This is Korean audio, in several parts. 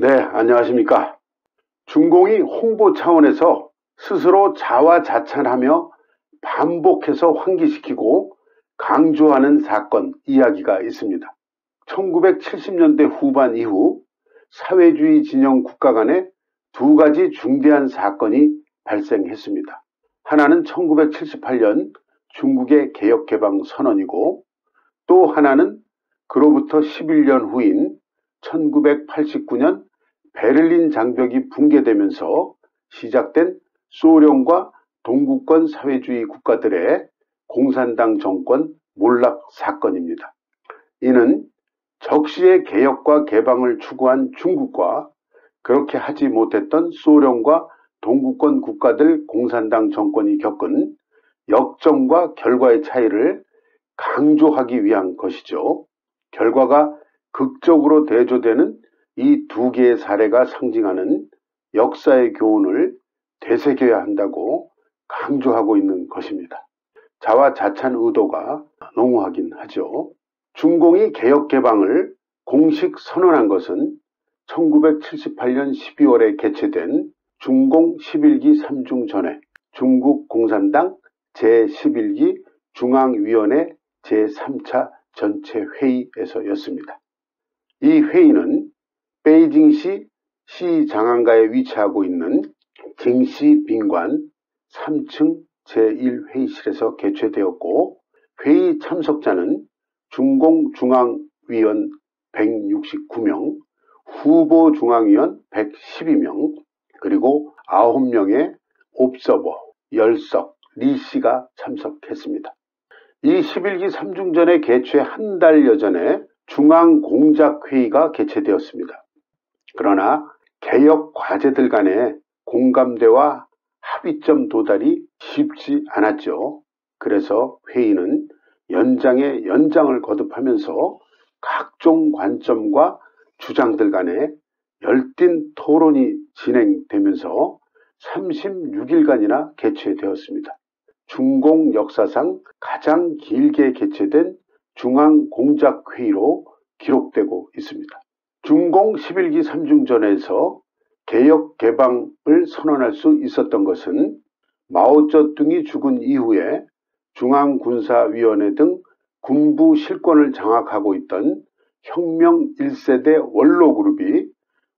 네, 안녕하십니까. 중공이 홍보 차원에서 스스로 자화자찬하며 반복해서 환기시키고 강조하는 사건 이야기가 있습니다. 1970년대 후반 이후 사회주의 진영 국가 간에 두 가지 중대한 사건이 발생했습니다. 하나는 1978년 중국의 개혁개방 선언이고, 또 하나는 그로부터 11년 후인 1989년 베를린 장벽이 붕괴되면서 시작된 소련과 동구권 사회주의 국가들의 공산당 정권 몰락 사건입니다. 이는 적시의 개혁과 개방을 추구한 중국과 그렇게 하지 못했던 소련과 동구권 국가들 공산당 정권이 겪은 역정과 결과의 차이를 강조하기 위한 것이죠. 결과가 극적으로 대조되는 이 두 개의 사례가 상징하는 역사의 교훈을 되새겨야 한다고 강조하고 있는 것입니다. 자화자찬 의도가 농후하긴 하죠. 중공이 개혁개방을 공식 선언한 것은 1978년 12월에 개최된 중공 11기 3중 전회 중국 공산당 제11기 중앙위원회 제3차 전체 회의에서였습니다. 이 회의는 베이징시 시장안가에 위치하고 있는 징시 빈관 3층 제1회의실에서 개최되었고, 회의 참석자는 중공 중앙위원 169명, 후보 중앙위원 112명, 그리고 9명의 옵서버 10석 리씨가 참석했습니다. 이 11기 3중전의 개최 한 달여 전에 중앙공작회의가 개최되었습니다. 그러나 개혁 과제들 간의 공감대와 합의점 도달이 쉽지 않았죠. 그래서 회의는 연장에 연장을 거듭하면서 각종 관점과 주장들 간에 열띤 토론이 진행되면서 36일간이나 개최되었습니다. 중공 역사상 가장 길게 개최된 중앙공작회의로 기록되고 있습니다. 중공 11기 3중전에서 개혁 개방을 선언할 수 있었던 것은 마오쩌둥이 죽은 이후에 중앙군사위원회 등 군부 실권을 장악하고 있던 혁명 1세대 원로그룹이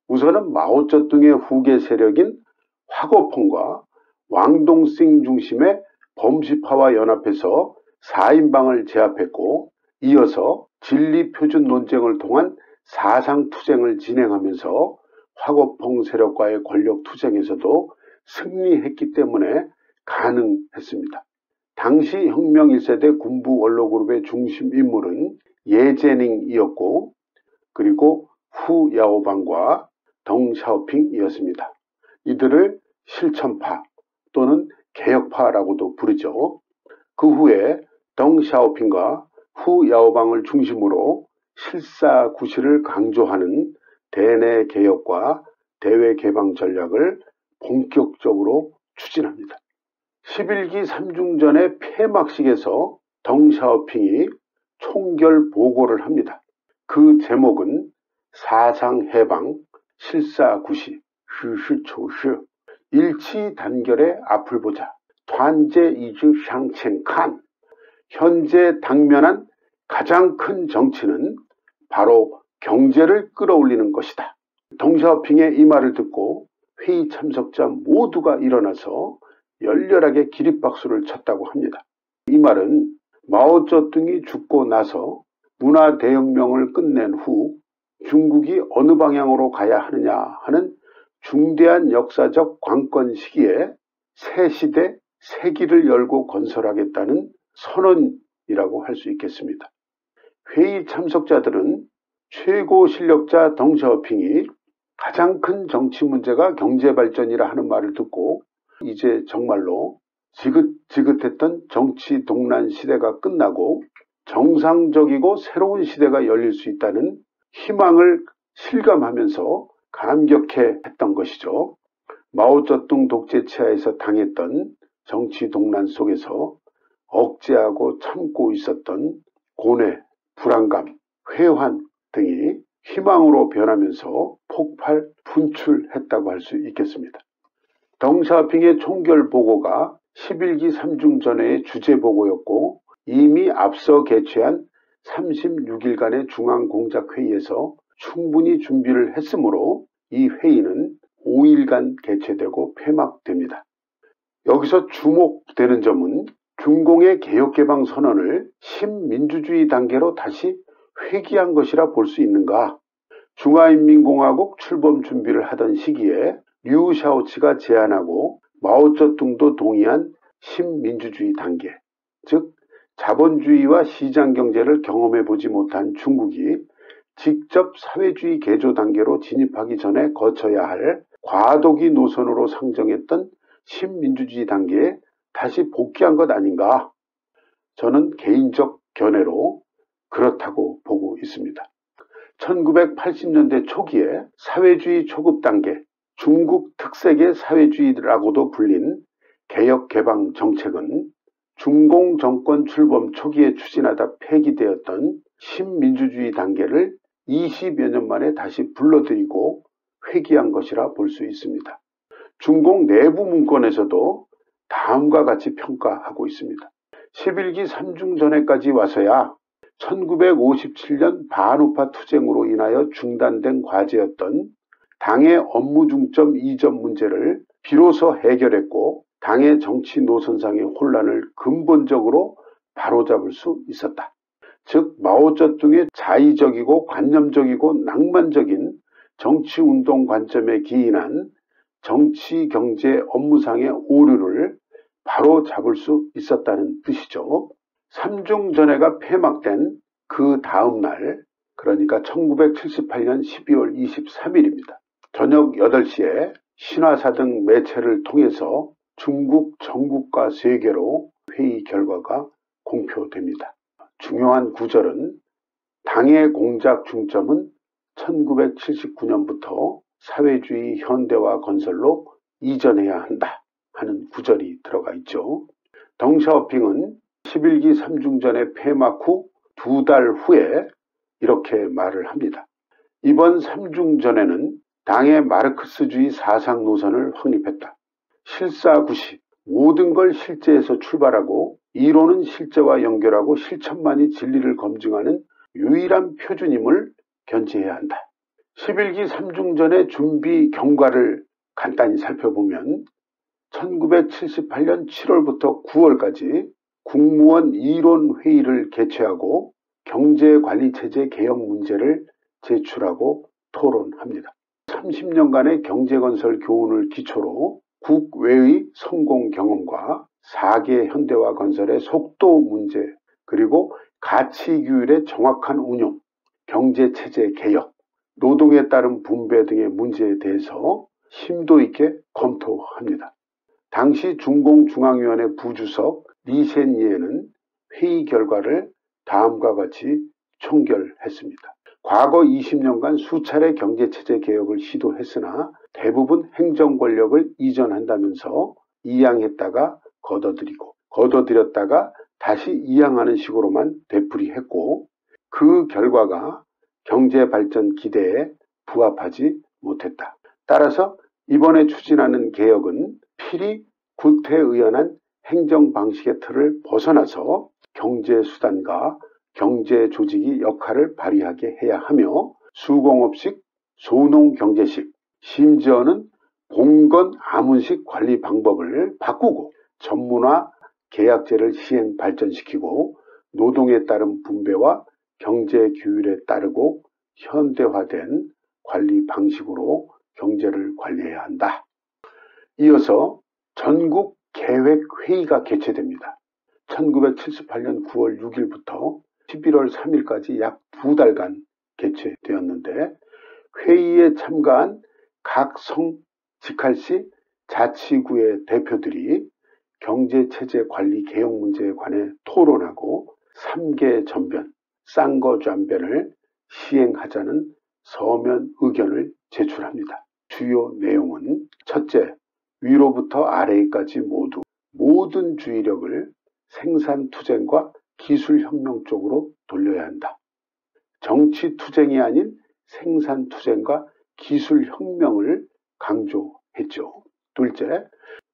우선은 마오쩌둥의 후계 세력인 화거펑과 왕동싱 중심의 범시파와 연합해서 4인방을 제압했고, 이어서 진리표준 논쟁을 통한 사상투쟁을 진행하면서 화거펑 세력과의 권력투쟁에서도 승리했기 때문에 가능했습니다. 당시 혁명 1세대 군부 원로그룹의 중심 인물은 예제닝이었고, 그리고 후 야오방과 덩 샤오핑이었습니다. 이들을 실천파 또는 개혁파라고도 부르죠. 그 후에 덩 샤오핑과 후 야오방을 중심으로 실사구시를 강조하는 대내 개혁과 대외 개방 전략을 본격적으로 추진합니다. 11기 3중전의 폐막식에서 덩 샤오핑이 총결 보고를 합니다. 그 제목은 사상해방, 실사구시, 시시초시, 일치단결의 앞을 보자,团结一致向前看. 현재 당면한 가장 큰 정치는 바로 경제를 끌어올리는 것이다. 덩 샤오핑의 이 말을 듣고 회의 참석자 모두가 일어나서 열렬하게 기립박수를 쳤다고 합니다. 이 말은 마오쩌둥이 죽고 나서 문화대혁명을 끝낸 후 중국이 어느 방향으로 가야 하느냐 하는 중대한 역사적 관건 시기에 새 시대, 새 길을 열고 건설하겠다는 선언이라고 할 수 있겠습니다. 회의 참석자들은 최고 실력자 덩 샤오핑이 가장 큰 정치 문제가 경제 발전이라 하는 말을 듣고 이제 정말로 지긋지긋했던 정치 동란 시대가 끝나고 정상적이고 새로운 시대가 열릴 수 있다는 희망을 실감하면서 감격해 했던 것이죠. 마오쩌둥 독재 치하에서 당했던 정치 동란 속에서 억제하고 참고 있었던 고뇌, 불안감, 회환 등이 희망으로 변하면서 폭발, 분출했다고 할 수 있겠습니다. 덩샤오핑의 총결 보고가 11기 3중전회의 주재 보고였고 이미 앞서 개최한 36일간의 중앙공작회의에서 충분히 준비를 했으므로 이 회의는 5일간 개최되고 폐막됩니다. 여기서 주목되는 점은 중공의 개혁개방 선언을 신민주주의 단계로 다시 회귀한 것이라 볼 수 있는가? 중화인민공화국 출범 준비를 하던 시기에 류샤오치가 제안하고 마오쩌둥도 동의한 신민주주의 단계, 즉 자본주의와 시장경제를 경험해보지 못한 중국이 직접 사회주의 개조 단계로 진입하기 전에 거쳐야 할 과도기 노선으로 상정했던 신민주주의 단계에 다시 복귀한 것 아닌가? 저는 개인적 견해로 그렇다고 보고 있습니다. 1980년대 초기에 사회주의 초급 단계, 중국 특색의 사회주의라고도 불린 개혁개방 정책은 중공 정권 출범 초기에 추진하다 폐기되었던 신민주주의 단계를 20여 년 만에 다시 불러들이고 회귀한 것이라 볼 수 있습니다. 중공 내부 문건에서도 다음과 같이 평가하고 있습니다. 11기 3중전회까지 와서야 1957년 반우파 투쟁으로 인하여 중단된 과제였던 당의 업무 중점 이전 문제를 비로소 해결했고 당의 정치 노선상의 혼란을 근본적으로 바로잡을 수 있었다. 즉 마오쩌둥의 자의적이고 관념적이고 낭만적인 정치운동 관점에 기인한 정치, 경제, 업무상의 오류를 바로잡을 수 있었다는 뜻이죠. 3중전회가 폐막된 그 다음 날, 그러니까 1978년 12월 23일입니다. 저녁 8시에 신화사 등 매체를 통해서 중국 전국과 세계로 회의 결과가 공표됩니다. 중요한 구절은 당의 공작 중점은 1979년부터 사회주의 현대화 건설로 이전해야 한다 하는 구절이 들어가 있죠. 덩샤오핑은 11기 3중전의 폐막 후 2달 후에 이렇게 말을 합니다. 이번 3중전에는 당의 마르크스주의 사상 노선을 확립했다. 실사구시, 모든 걸 실제에서 출발하고 이론은 실제와 연결하고 실천만이 진리를 검증하는 유일한 표준임을 견지해야 한다. 11기 3중전의 준비 경과를 간단히 살펴보면 1978년 7월부터 9월까지 국무원 이론회의를 개최하고 경제관리체제 개혁 문제를 제출하고 토론합니다. 30년간의 경제건설 교훈을 기초로 국외의 성공 경험과 4개 현대화 건설의 속도 문제, 그리고 가치규율의 정확한 운용, 경제체제 개혁, 노동에 따른 분배 등의 문제에 대해서 심도 있게 검토합니다. 당시 중공중앙위원회 부주석 리센이에는 회의 결과를 다음과 같이 총결했습니다. 과거 20년간 수차례 경제체제 개혁을 시도했으나 대부분 행정권력을 이전한다면서 이양했다가 걷어들였다가 다시 이양하는 식으로만 되풀이했고 그 결과가 경제발전 기대에 부합하지 못했다. 따라서 이번에 추진하는 개혁은 필히 구태의연한 행정방식의 틀을 벗어나서 경제수단과 경제조직이 역할을 발휘하게 해야 하며 수공업식, 소농경제식, 심지어는 봉건 아문식 관리 방법을 바꾸고 전문화 계약제를 시행 발전시키고 노동에 따른 분배와 경제규율에 따르고 현대화된 관리 방식으로 경제를 관리해야 한다. 이어서 전국 계획회의가 개최됩니다. 1978년 9월 6일부터 11월 3일까지 약 2달간 개최되었는데 회의에 참가한 각 성 직할시 자치구의 대표들이 경제체제 관리 개혁 문제에 관해 토론하고 3개 전변, 쌍거전변을 시행하자는 서면 의견을 제출합니다. 주요 내용은 첫째, 위로부터 아래까지 모든 주의력을 생산투쟁과 기술혁명 쪽으로 돌려야 한다. 정치투쟁이 아닌 생산투쟁과 기술혁명을 강조했죠. 둘째,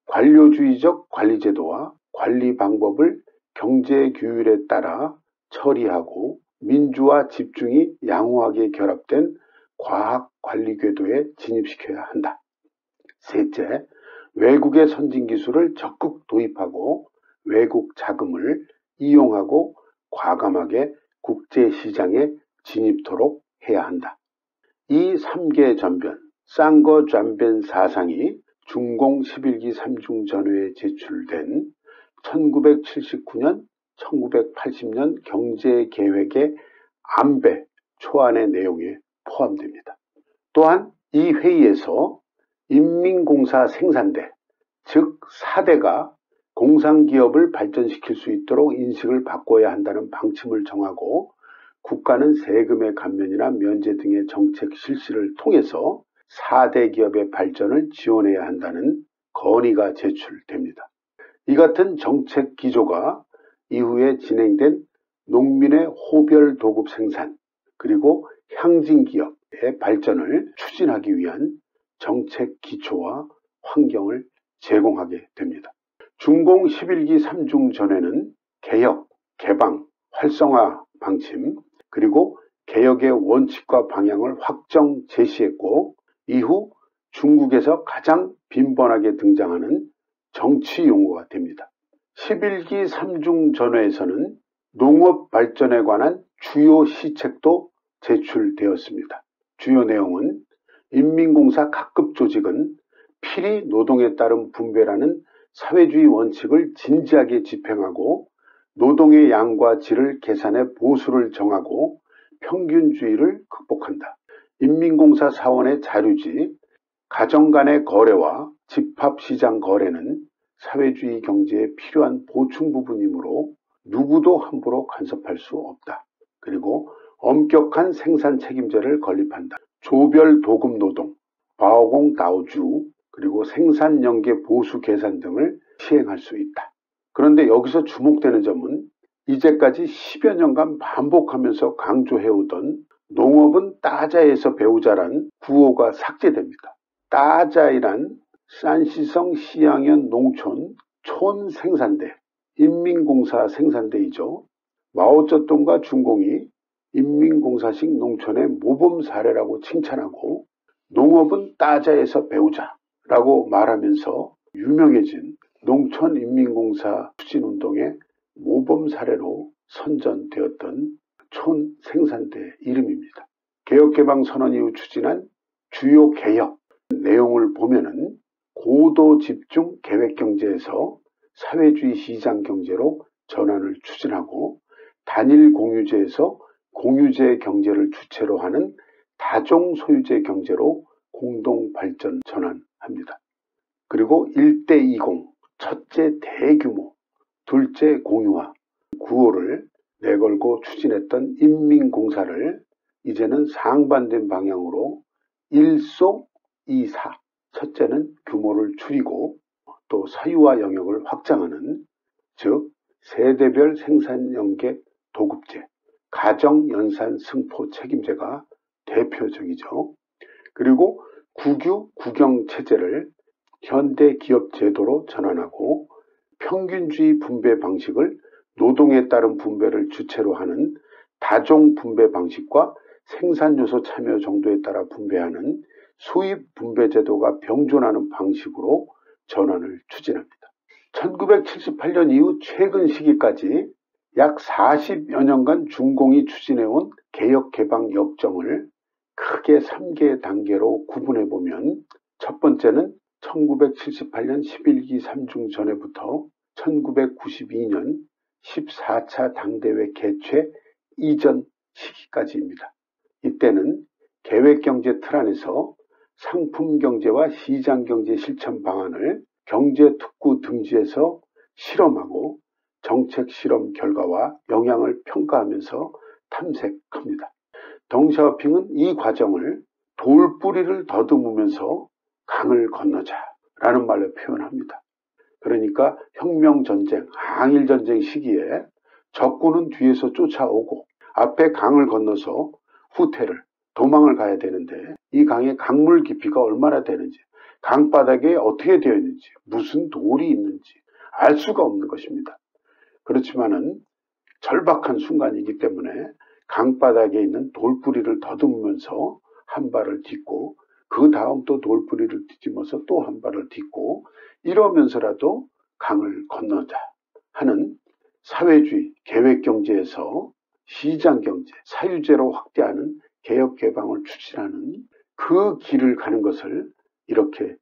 관료주의적 관리제도와 관리 방법을 경제규율에 따라 처리하고 민주화 집중이 양호하게 결합된 과학관리궤도에 진입시켜야 한다. 셋째, 외국의 선진기술을 적극 도입하고 외국 자금을 이용하고 과감하게 국제시장에 진입토록 해야 한다. 이 3개 전변, 쌍거전변 사상이 중공 11기 3중 전회에 제출된 1979년, 1980년 경제계획의 안배 초안의 내용에 포함됩니다. 또한 이 회의에서 인민공사 생산대, 즉 4대가 공상기업을 발전시킬 수 있도록 인식을 바꿔야 한다는 방침을 정하고 국가는 세금의 감면이나 면제 등의 정책 실시를 통해서 4대 기업의 발전을 지원해야 한다는 건의가 제출됩니다. 이 같은 정책 기조가 이후에 진행된 농민의 호별 도급 생산 그리고 향진기업의 발전을 추진하기 위한 정책 기초와 환경을 제공하게 됩니다. 중공 11기 3중 전에는 개혁, 개방, 활성화 방침 그리고 개혁의 원칙과 방향을 확정 제시했고 이후 중국에서 가장 빈번하게 등장하는 정치 용어가 됩니다. 11기 3중 전회에서는 농업 발전에 관한 주요 시책도 제출되었습니다. 주요 내용은 인민공사 각급 조직은 필히 노동에 따른 분배라는 사회주의 원칙을 진지하게 집행하고 노동의 양과 질을 계산해 보수를 정하고 평균주의를 극복한다. 인민공사 사원의 자유지, 가정 간의 거래와 집합시장 거래는 사회주의 경제에 필요한 보충 부분이므로 누구도 함부로 간섭할 수 없다. 그리고 엄격한 생산 책임제를 건립한다. 조별 도급 노동, 바오공 다오주, 그리고 생산 연계 보수 계산 등을 시행할 수 있다. 그런데 여기서 주목되는 점은 이제까지 10여 년간 반복하면서 강조해오던 농업은 따자에서 배우자란 구호가 삭제됩니다. 따자이란 산시성 시양현 농촌 촌생산대, 인민공사 생산대이죠. 마오쩌둥과 중공이 인민공사식 농촌의 모범 사례라고 칭찬하고 농업은 따자에서 배우자라고 말하면서 유명해진 농촌인민공사 추진운동의 모범 사례로 선전되었던 촌생산대 이름입니다. 개혁개방선언 이후 추진한 주요 개혁 내용을 보면은 고도 집중 계획경제에서 사회주의 시장경제로 전환을 추진하고 단일 공유제에서 공유제 경제를 주체로 하는 다종소유제 경제로 공동발전 전환합니다. 그리고 1대20, 첫째 대규모, 둘째 공유화 구호를 내걸고 추진했던 인민공사를 이제는 상반된 방향으로 1소 2사, 첫째는 규모를 줄이고 또 사유화 영역을 확장하는, 즉 세대별 생산연계 도급제, 가정연산 승포 책임제가 대표적이죠. 그리고 국유 국영체제를 현대기업제도로 전환하고 평균주의 분배 방식을 노동에 따른 분배를 주체로 하는 다종분배 방식과 생산요소 참여 정도에 따라 분배하는 수입분배제도가 병존하는 방식으로 전환을 추진합니다. 1978년 이후 최근 시기까지 약 40여 년간 중공이 추진해온 개혁개방 역정을 크게 3개 단계로 구분해보면 첫 번째는 1978년 11기 3중 전에부터 1992년 14차 당대회 개최 이전 시기까지입니다. 이때는 계획경제 틀 안에서 상품경제와 시장경제 실천 방안을 경제특구 등지에서 실험하고 정책 실험 결과와 영향을 평가하면서 탐색합니다. 덩샤오핑은 이 과정을 돌뿌리를 더듬으면서 강을 건너자라는 말로 표현합니다. 그러니까 혁명전쟁, 항일전쟁 시기에 적군은 뒤에서 쫓아오고 앞에 강을 건너서 후퇴를 도망을 가야 되는데 이 강의 강물 깊이가 얼마나 되는지, 강바닥에 어떻게 되어 있는지, 무슨 돌이 있는지 알 수가 없는 것입니다. 그렇지만은 절박한 순간이기 때문에 강바닥에 있는 돌뿌리를 더듬으면서 한 발을 딛고 그 다음 또 돌뿌리를 뒤집어서 또 한 발을 딛고 이러면서라도 강을 건너자 하는 사회주의 계획경제에서 시장경제, 사유제로 확대하는 개혁개방을 추진하는 그 길을 가는 것을 이렇게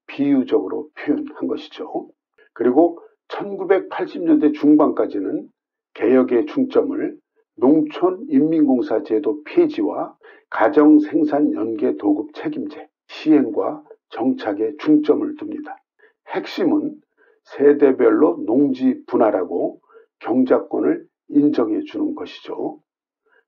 비유적으로 표현한 것이죠. 그리고 1980년대 중반까지는 개혁의 중점을 농촌인민공사 제도 폐지와 가정생산연계도급 책임제 시행과 정착에 중점을 둡니다. 핵심은 세대별로 농지 분할하고 경작권을 인정해 주는 것이죠.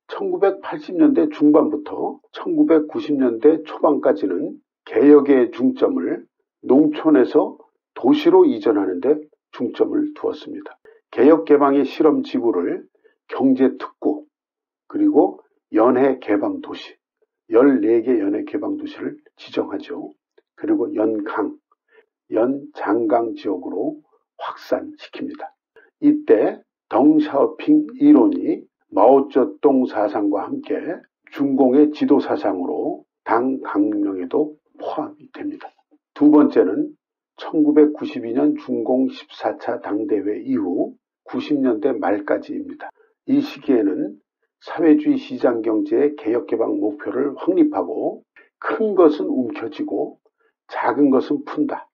1980년대 중반부터 1990년대 초반까지는 개혁의 중점을 농촌에서 도시로 이전하는 데 중점을 두었습니다. 개혁개방의 실험지구를 경제특구, 그리고 연해개방도시, 14개 연해개방도시를 지정하죠. 그리고 연장강 지역으로 확산시킵니다. 이때 덩샤오핑 이론이 마오쩌둥 사상과 함께 중공의 지도사상으로 당 강령에도 포함이 됩니다. 두 번째는 1992년 중공 14차 당대회 이후 90년대 말까지입니다. 이 시기에는 사회주의 시장경제의 개혁개방 목표를 확립하고 큰 것은 움켜쥐고 작은 것은 푼다.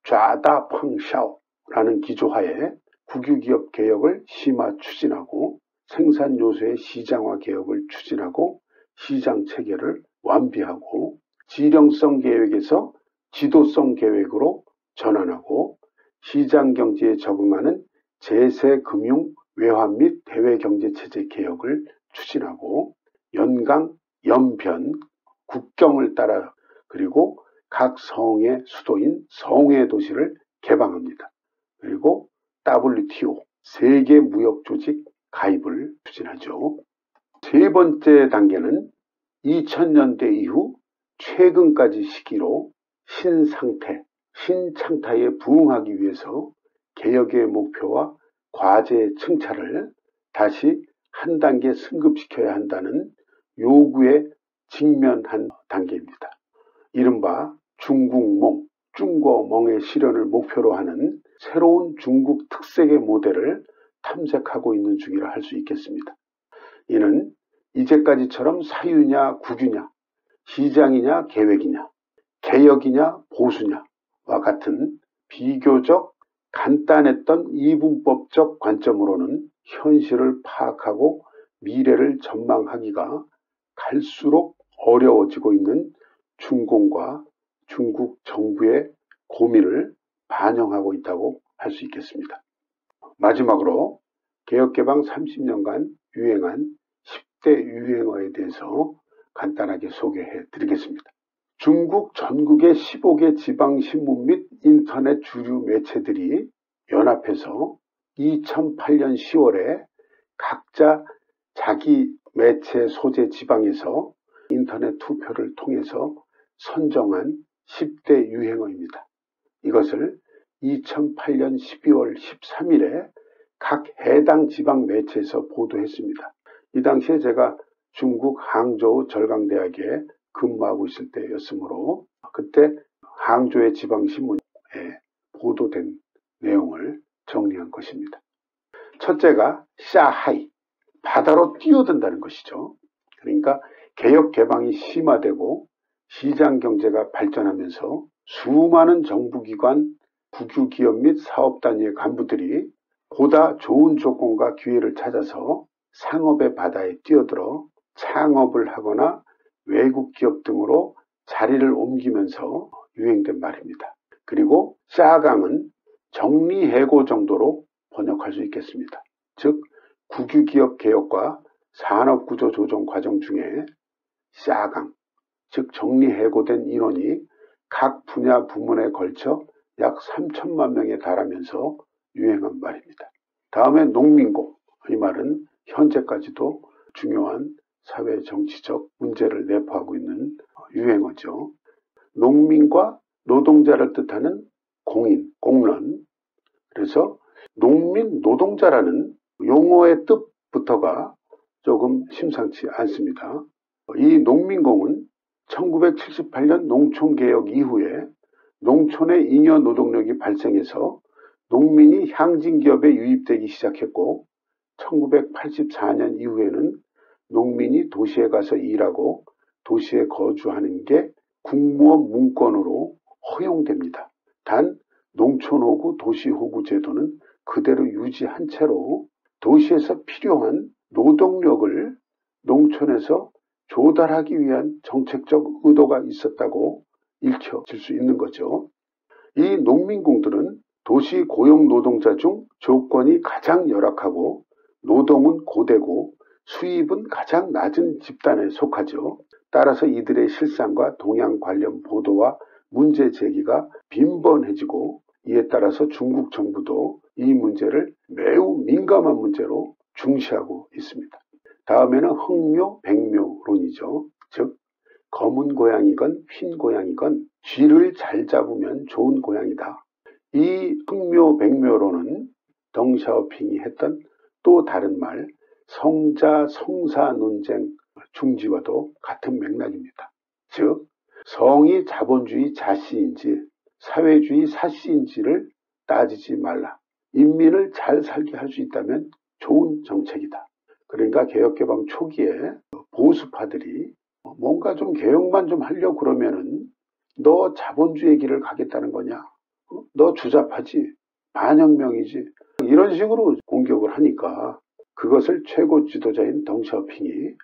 좌다 팡샤오라는 기조하에 국유기업 개혁을 심화 추진하고 생산요소의 시장화 개혁을 추진하고 시장체계를 완비하고 지령성 계획에서 지도성 계획으로 전환하고 시장경제에 적응하는 제세금융 외환 및 대외경제체제 개혁을 추진하고 연강, 연변, 국경을 따라 그리고 각 성의 수도인 성의 도시를 개방합니다. 그리고 WTO, 세계무역조직 가입을 추진하죠. 세 번째 단계는 2000년대 이후 최근까지 시기로 신상태, 신창타에 부응하기 위해서 개혁의 목표와 과제 증차를 다시 한 단계 승급시켜야 한다는 요구에 직면한 단계입니다. 이른바 중국몽, 중거멍의 실현을 목표로 하는 새로운 중국 특색의 모델을 탐색하고 있는 중이라 할 수 있겠습니다. 이는 이제까지처럼 사유냐 국유냐, 시장이냐 계획이냐, 개혁이냐 보수냐와 같은 비교적 간단했던 이분법적 관점으로는 현실을 파악하고 미래를 전망하기가 갈수록 어려워지고 있는 중공과 중국 정부의 고민을 반영하고 있다고 할 수 있겠습니다. 마지막으로 개혁개방 30년간 유행한 10대 유행어에 대해서 간단하게 소개해 드리겠습니다. 중국 전국의 15개 지방신문 및 인터넷 주류 매체들이 연합해서 2008년 10월에 각자 자기 매체 소재 지방에서 인터넷 투표를 통해서 선정한 10대 유행어입니다. 이것을 2008년 12월 13일에 각 해당 지방 매체에서 보도했습니다. 이 당시에 제가 중국 항저우 절강대학에 근무하고 있을 때였으므로 그때 항저우의 지방신문에 보도된 내용을 정리한 것입니다. 첫째가 샤하이, 바다로 뛰어든다는 것이죠. 그러니까 개혁 개방이 심화되고 시장경제가 발전하면서 수많은 정부기관, 국유기업 및 사업단위의 간부들이 보다 좋은 조건과 기회를 찾아서 상업의 바다에 뛰어들어 창업을 하거나 외국 기업 등으로 자리를 옮기면서 유행된 말입니다. 그리고 샤강은 정리해고 정도로 번역할 수 있겠습니다. 즉 국유기업 개혁과 산업구조 조정 과정 중에 샤강, 즉 정리해고된 인원이 각 분야 부문에 걸쳐 약 3천만 명에 달하면서 유행한 말입니다. 다음에 농민고, 이 말은 현재까지도 중요한 사회 정치적 문제를 내포하고 있는 유행어죠. 농민과 노동자를 뜻하는 공인, 공론. 그래서 농민, 노동자라는 용어의 뜻부터가 조금 심상치 않습니다. 이 농민공은 1978년 농촌개혁 이후에 농촌의 잉여 노동력이 발생해서 농민이 향진기업에 유입되기 시작했고 1984년 이후에는 농민이 도시에 가서 일하고 도시에 거주하는 게 국무업 문건으로 허용됩니다. 단 농촌호구, 도시호구 제도는 그대로 유지한 채로 도시에서 필요한 노동력을 농촌에서 조달하기 위한 정책적 의도가 있었다고 읽혀질 수 있는 거죠. 이 농민공들은 도시 고용 노동자 중 조건이 가장 열악하고 노동은 고되고 수입은 가장 낮은 집단에 속하죠. 따라서 이들의 실상과 동양 관련 보도와 문제 제기가 빈번해지고 이에 따라서 중국 정부도 이 문제를 매우 민감한 문제로 중시하고 있습니다. 다음에는 흑묘, 백묘론이죠. 즉 검은 고양이건 흰 고양이건 쥐를 잘 잡으면 좋은 고양이다. 이 흑묘, 백묘론은 덩샤오핑이 했던 또 다른 말 성자, 성사 논쟁 중지와도 같은 맥락입니다. 즉 성이 자본주의 자씨인지 사회주의 사씨인지를 따지지 말라. 인민을 잘 살게 할 수 있다면 좋은 정책이다. 그러니까 개혁개방 초기에 보수파들이 뭔가 좀 개혁만 좀 하려고 그러면은 너 자본주의 길을 가겠다는 거냐? 너 주잡하지? 반혁명이지? 이런 식으로 공격을 하니까 그것을 최고 지도자인 덩샤오핑이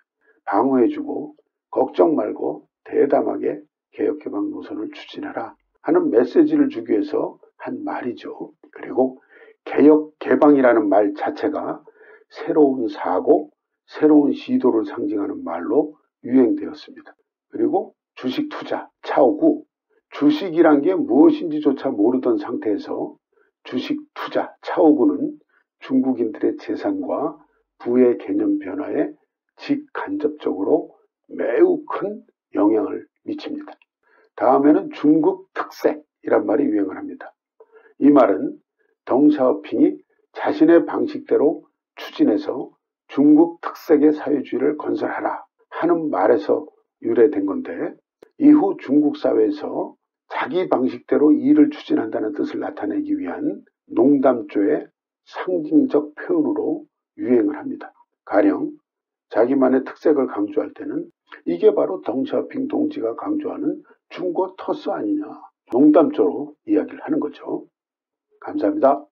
방어해주고 걱정 말고 대담하게 개혁개방 노선을 추진해라 하는 메시지를 주기 위해서 한 말이죠. 그리고 개혁개방이라는 말 자체가 새로운 사고, 새로운 시도를 상징하는 말로 유행되었습니다. 그리고 주식 투자, 차오구, 주식이란 게 무엇인지조차 모르던 상태에서 주식 투자, 차오구는 중국인들의 재산과 부의 개념 변화에 직간접적으로 매우 큰 영향을 미칩니다. 다음에는 중국 특색이란 말이 유행을 합니다. 이 말은 덩샤오핑이 자신의 방식대로 추진해서 중국 특색의 사회주의를 건설하라 하는 말에서 유래된 건데 이후 중국 사회에서 자기 방식대로 일을 추진한다는 뜻을 나타내기 위한 농담조의 상징적 표현으로 유행을 합니다. 가령 자기만의 특색을 강조할 때는 이게 바로 덩샤오핑 동지가 강조하는 중고 터스 아니냐 농담조로 이야기를 하는 거죠. 감사합니다.